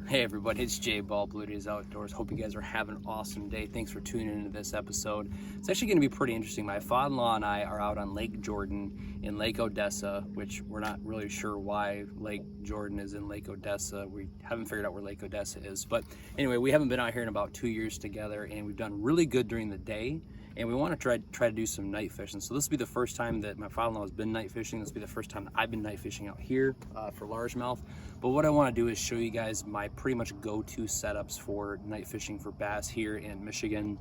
Hey everybody, it's Jay Ball, Blue Days Outdoors. Hope you guys are having an awesome day. Thanks for tuning into this episode. It's actually going to be pretty interesting. My father-in-law and I are out on Lake Jordan in Lake Odessa, which we're not really sure why Lake Jordan is in Lake Odessa. We haven't figured out where Lake Odessa is. But anyway, we haven't been out here in about 2 years together, and we've done really good during the day. And we want to try to do some night fishing. So this will be the first time that my father-in-law has been night fishing. This will be the first time that I've been night fishing out here for largemouth. But what I want to do is show you guys my pretty much go-to setups for night fishing for bass here in Michigan.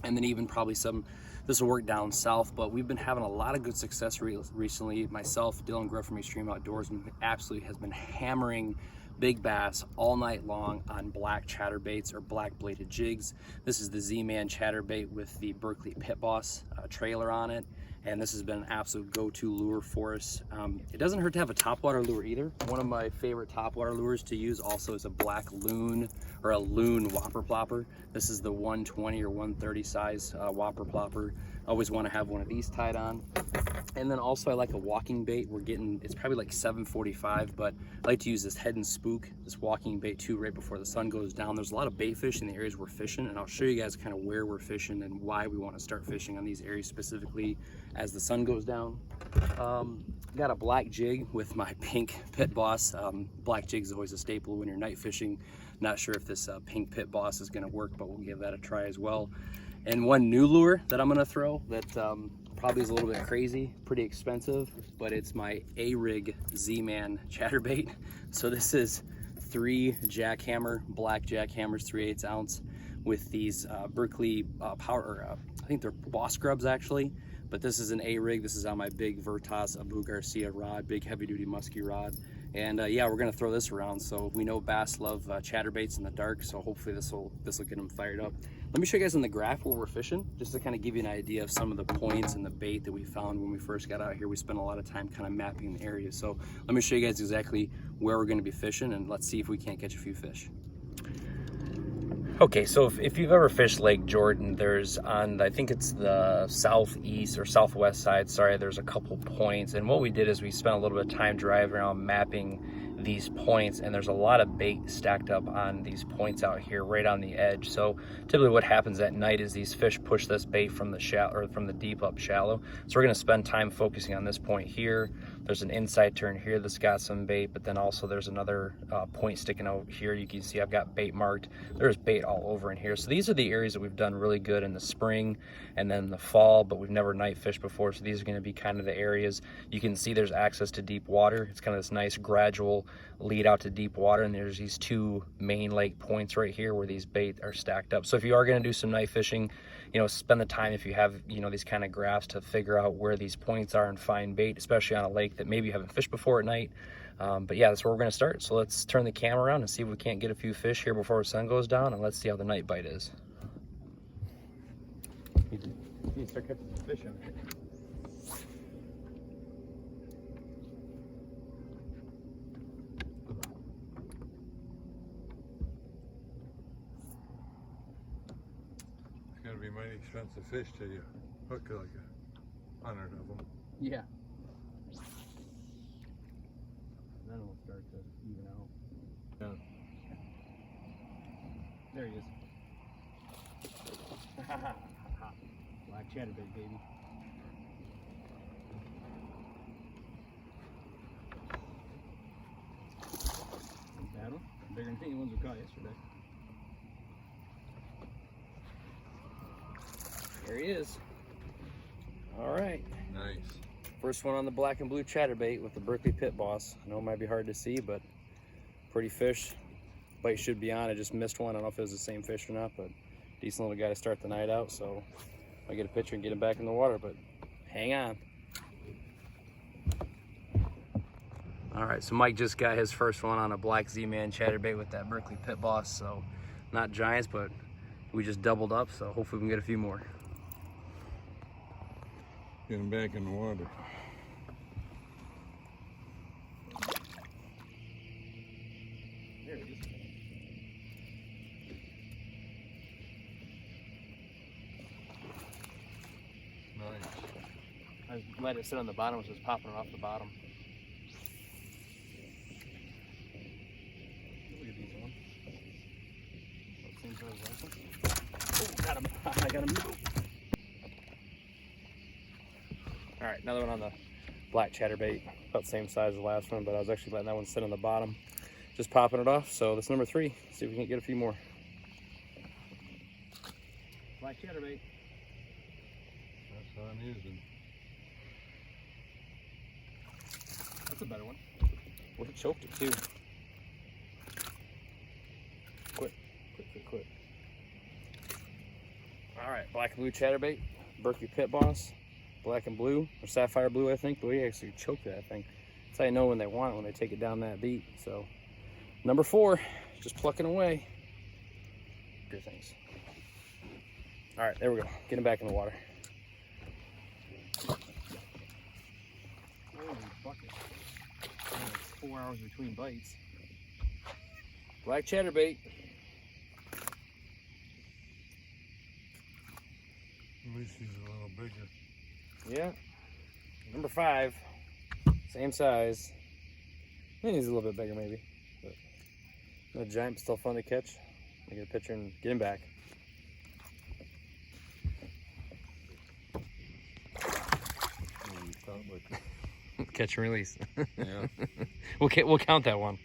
And then even probably this will work down south, but we've been having a lot of good success recently. Myself, Dylan Grubb from Extreme Outdoors, absolutely has been hammering big bass all night long on black chatterbaits or black bladed jigs. This is the Z-Man chatterbait with the Berkley Pit Boss trailer on it, and this has been an absolute go-to lure for us. It doesn't hurt to have a topwater lure either. One of my favorite topwater lures to use also is a black loon or a loon whopper plopper. This is the 120 or 130 size whopper plopper. I always want to have one of these tied on. And then also I like a walking bait. It's probably like 7:45, but I like to use this Head and Spook, this walking bait too, right before the sun goes down. There's a lot of bait fish in the areas we're fishing, and I'll show you guys kind of where we're fishing and why we want to start fishing on these areas specifically as the sun goes down. Got a black jig with my pink Pit Boss. Black jig is always a staple when you're night fishing. Not sure if this pink Pit Boss is going to work, but we'll give that a try as well. And one new lure that I'm going to throw that probably is a little bit crazy, pretty expensive, but it's my A-Rig Z-Man chatterbait. So this is 3 jackhammer, black jackhammers, 3/8 ounce, with these Berkley power, I think they're Boss Grubs actually, but this is an A-Rig. This is on my big Vertas Abu Garcia rod, big heavy duty musky rod. And yeah, we're gonna throw this around. So we know bass love chatterbaits in the dark, so hopefully this will get them fired up. Let me show you guys on the graph where we're fishing, just to kind of give you an idea of some of the points and the bait that we found when we first got out here. We spent a lot of time kind of mapping the area. So let me show you guys exactly where we're gonna be fishing, and let's see if we can't catch a few fish. Okay, so if you've ever fished Lake Jordan, there's I think it's the southeast or southwest side, sorry, there's a couple points. And what we did is we spent a little bit of time driving around mapping these points, and there's a lot of bait stacked up on these points out here right on the edge. So typically what happens at night is these fish push this bait from the shallow or from the deep up shallow. So we're going to spend time focusing on this point here. There's an inside turn here that's got some bait, but then also there's another point sticking out here. You can see I've got bait marked. There's bait all over in here. So these are the areas that we've done really good in the spring and then the fall, but we've never night fished before. So these are going to be kind of the areas. You can see there's access to deep water. It's kind of this nice gradual lead out to deep water, and there's these 2 main lake points right here where these bait are stacked up. So if you are going to do some night fishing, you know, spend the time, if you have, you know, these kind of graphs, to figure out where these points are and find bait, especially on a lake that maybe you haven't fished before at night. But yeah, that's where we're going to start. So let's turn the camera around and see if we can't get a few fish here before the sun goes down, and let's see how the night bite is. You need to start catching some fish out here. It's going to be mighty expensive fish till you hook like 100 of them. Yeah. Then it'll start to even out. Yeah. There he is. Black chatterbait, baby. Battle. Bigger than the ones we caught yesterday. There he is. All right. Nice. First one on the black and blue chatterbait with the Berkley Pit Boss. I know it might be hard to see, but pretty fish. Bite should be on. I just missed one. I don't know if it was the same fish or not, but decent little guy to start the night out. So I'll get a picture and get him back in the water, but hang on. All right, so Mike just got his first one on a black Z-Man chatterbait with that Berkley Pit Boss. So not giants, but we just doubled up. So hopefully we can get a few more. Get him back in the water. There it is. Nice. I let it sit on the bottom, so it's popping off the bottom. Look at these ones. Oh, got him. I got him. All right, another one on the black chatterbait, about the same size as the last one, but I was actually letting that one sit on the bottom, just popping it off. So this is number 3. See if we can get a few more. Black chatterbait. That's what I'm using. That's a better one. Would have choked it too. Quit. All right, black and blue chatterbait, Berkey Pit Boss, black and blue, or sapphire blue, I think, but we actually choked that thing. That's how you know when they want it, when they take it down that deep. So, number 4, just plucking away. Good things. All right, there we go. Get him back in the water. Holy bucket. 4 hours between bites. Black chatterbait. At least he's a little bigger. Yeah. Number 5. Same size. I think he's a little bit bigger maybe. But the giant, still fun to catch. I'll get a picture and get him back. Catch and release. Yeah. We'll count that one.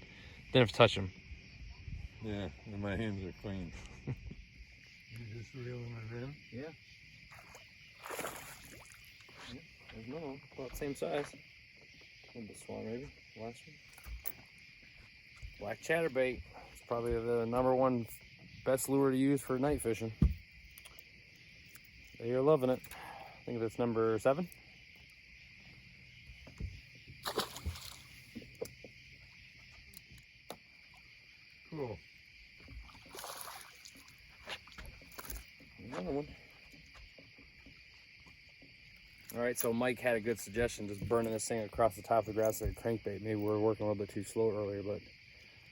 Then have to touch him. Yeah, and my hands are clean. You just reeling it in? Yeah. There's another one, about the same size. A little bit smaller maybe. Last one. Black chatterbait. It's probably the number 1 best lure to use for night fishing. You're loving it. I think that's number 7. Cool. Another one. All right, so Mike had a good suggestion, just burning this thing across the top of the grass like a crankbait. Maybe we were working a little bit too slow earlier, but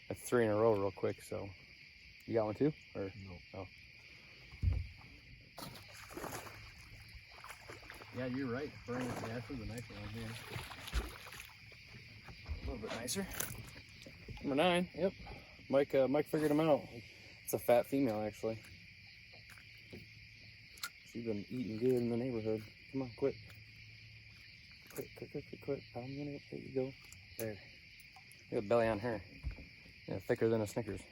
that's 3 in a row real quick. So you got one too? Or No. Oh. Yeah, you're right. Burning with gas is a nice one here. A little bit nicer. Number 9. Yep. Mike figured him out. It's a fat female, actually. She's been eating good in the neighborhood. Come on, quit. Quit. I'm gonna let you go. There. You got belly on her. Yeah, thicker than a Snickers.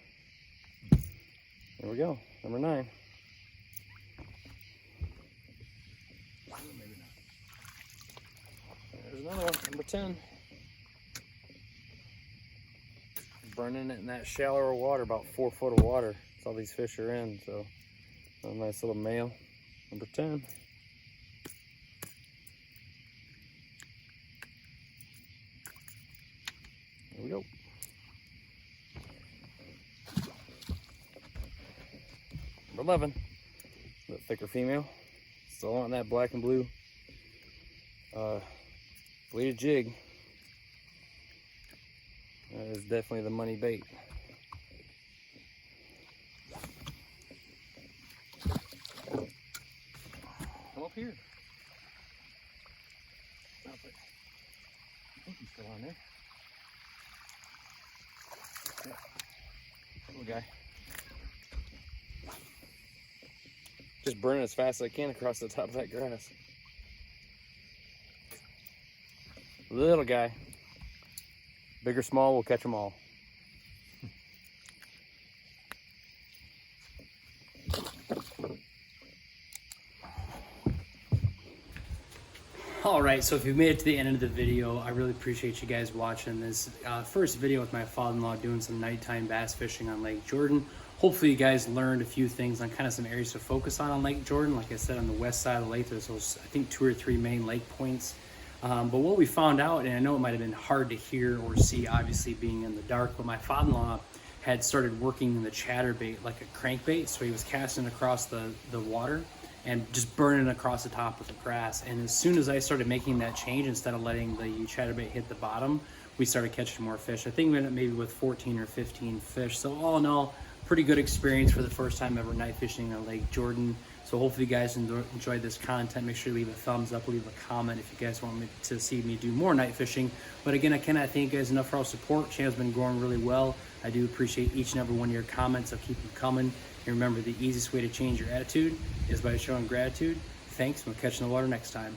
There we go. Number 9. Maybe not. There's another one. Number 10. Burning it in that shallower water, about 4 foot of water. That's all these fish are in, so a nice little male. Number 10. There we go. Number 11. A bit thicker female. Still on that black and blue weighted jig. That is definitely the money bait. Come up here. Stop it. I think he's still on there. Yeah. Little guy. Just burning as fast as I can across the top of that grass. Little guy. Big or small, we'll catch them all. All right, so if you've made it to the end of the video, I really appreciate you guys watching this first video with my father-in-law doing some nighttime bass fishing on Lake Jordan. Hopefully you guys learned a few things on kind of some areas to focus on Lake Jordan. Like I said, on the west side of the lake, there's those, I think, 2 or 3 main lake points. But what we found out, and I know it might have been hard to hear or see, obviously being in the dark, but my father-in-law had started working the chatterbait like a crankbait. So he was casting across the water and just burning across the top of the grass. And as soon as I started making that change, instead of letting the chatterbait hit the bottom, we started catching more fish. I think we ended up maybe with 14 or 15 fish. So all in all, pretty good experience for the first time ever night fishing on Lake Jordan. So hopefully you guys enjoyed this content. Make sure you leave a thumbs up, leave a comment if you guys want me to see me do more night fishing. But again, I cannot thank you guys enough for all support. Channel's been growing really well. I do appreciate each and every one of your comments, so keep them coming. And remember, the easiest way to change your attitude is by showing gratitude. Thanks, and we'll catch you in the water next time.